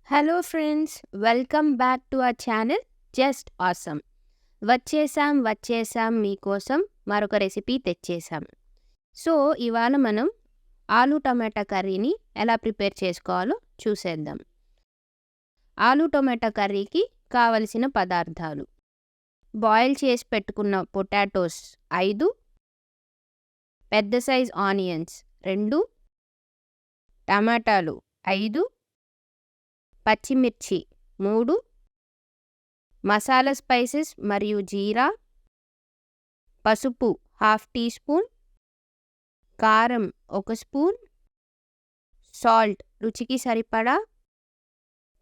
Hello friends, welcome back to our channel just awesome. వచ్చేసాం మీకోసం మరొక రెసిపీ తెచ్చేసాం. సో ఇవాళ మనం ఆలూ టమాటా కర్రీని ఎలా ప్రిపేర్ చేసుకోవాలో చూసేద్దాం. ఆలూ టమాటా కర్రీకి కావలసిన పదార్థాలు: బాయిల్ చేసి పెట్టుకున్న పొటాటోస్ 5, పెద్ద సైజ్ ఆనియన్స్ 2, టమాటాలు 5, పచ్చిమిర్చి 3, మసాలా స్పైసెస్ మరియు జీరా, పసుపు 1/2 టీ స్పూన్, కారం 1 స్పూన్, సాల్ట్ రుచికి సరిపడా,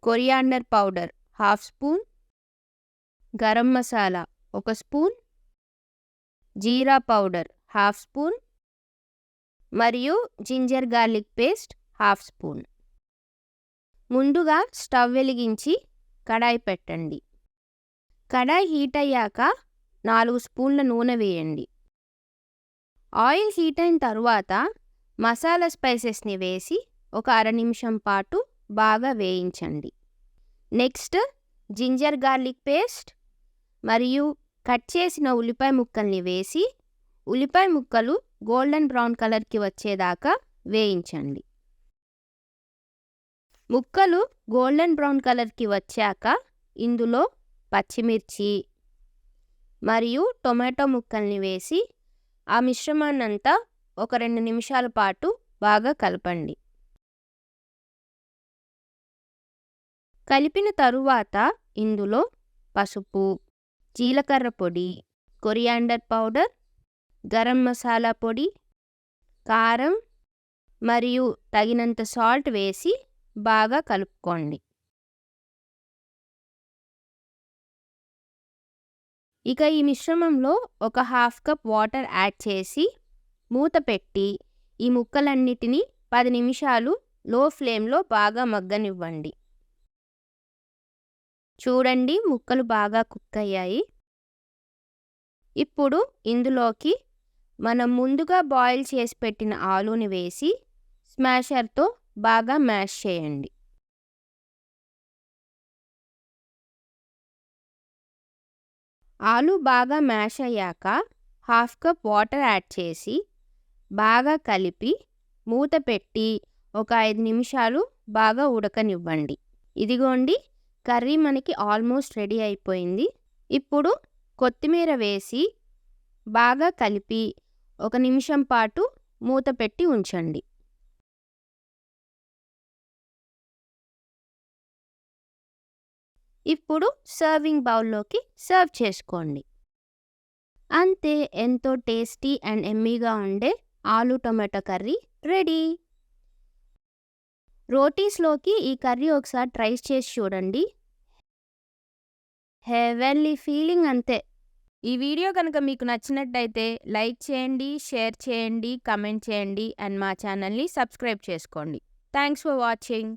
coriander powder 1/2 spoon, garam masala 1 spoon, jeera powder 1/2 spoon మరియు జింజర్ గార్లిక్ పేస్ట్ 1/2 స్పూన్. ముందుగా స్టవ్ వెలిగించి కడాయి పెట్టండి. కడాయి హీట్ అయ్యాక 4 స్పూన్ల నూనె వేయండి. ఆయిల్ హీట్ అయిన తరువాత మసాలా స్పైసెస్ని వేసి ఒక అర నిమిషం పాటు బాగా వేయించండి. నెక్స్ట్ జింజర్ గార్లిక్ పేస్ట్ మరియు కట్ చేసిన ఉల్లిపాయ ముక్కల్ని వేసి ఉల్లిపాయ ముక్కలు గోల్డెన్ బ్రౌన్ కలర్కి వచ్చేదాకా వేయించండి. ముక్కలు గోల్డెన్ బ్రౌన్ కలర్కి వచ్చాక ఇందులో పచ్చిమిర్చి మరియు టొమాటో ముక్కల్ని వేసి ఆ మిశ్రమాన్నంతా ఒక 2 నిమిషాల పాటు బాగా కలపండి. కలిపిన తరువాత ఇందులో పసుపు, జీలకర్ర పొడి, కొరియాండర్ పౌడర్, గరం మసాలా పొడి, కారం మరియు తగినంత సాల్ట్ వేసి బాగా కలుపుకోండి. ఇక ఈ మిశ్రమంలో ఒక 1/2 కప్ వాటర్ యాడ్ చేసి మూత పెట్టి ఈ ముక్కలన్నిటినీ 10 నిమిషాలు లో ఫ్లేమ్లో బాగా మగ్గనివ్వండి. చూడండి, ముక్కలు బాగా కుక్ అయ్యాయి. ఇప్పుడు ఇందులోకి మనం ముందుగా బాయిల్ చేసి పెట్టిన ఆలూని వేసి స్మాషర్తో బాగా మ్యాష్ చేయండి. ఆలూ బాగా మ్యాష్ అయ్యాక 1/2 కప్ వాటర్ యాడ్ చేసి బాగా కలిపి మూత పెట్టి ఒక 5 నిమిషాలు బాగా ఉడకనివ్వండి. ఇదిగోండి, కర్రీ మనకి ఆల్మోస్ట్ రెడీ అయిపోయింది. ఇప్పుడు కొత్తిమీర వేసి బాగా కలిపి 1 నిమిషం పాటు మూత పెట్టి ఉంచండి. ఇప్పుడు సర్వింగ్ బౌల్లోకి సర్వ్ చేసుకోండి. అంతే, ఎంతో టేస్టీ అండ్ ఎమ్మీగా ఉండే ఆలూ టొమాటో కర్రీ రెడీ. రోటీస్లోకి ఈ కర్రీ ఒకసారి ట్రై చేసి చూడండి. హెవెన్లీ ఫీలింగ్ అంతే. ఈ వీడియో కనుక మీకు నచ్చినట్టయితే లైక్ చేయండి, షేర్ చేయండి, కమెంట్ చేయండి అండ్ మా ఛానల్ని సబ్స్క్రైబ్ చేసుకోండి. Thanks for watching.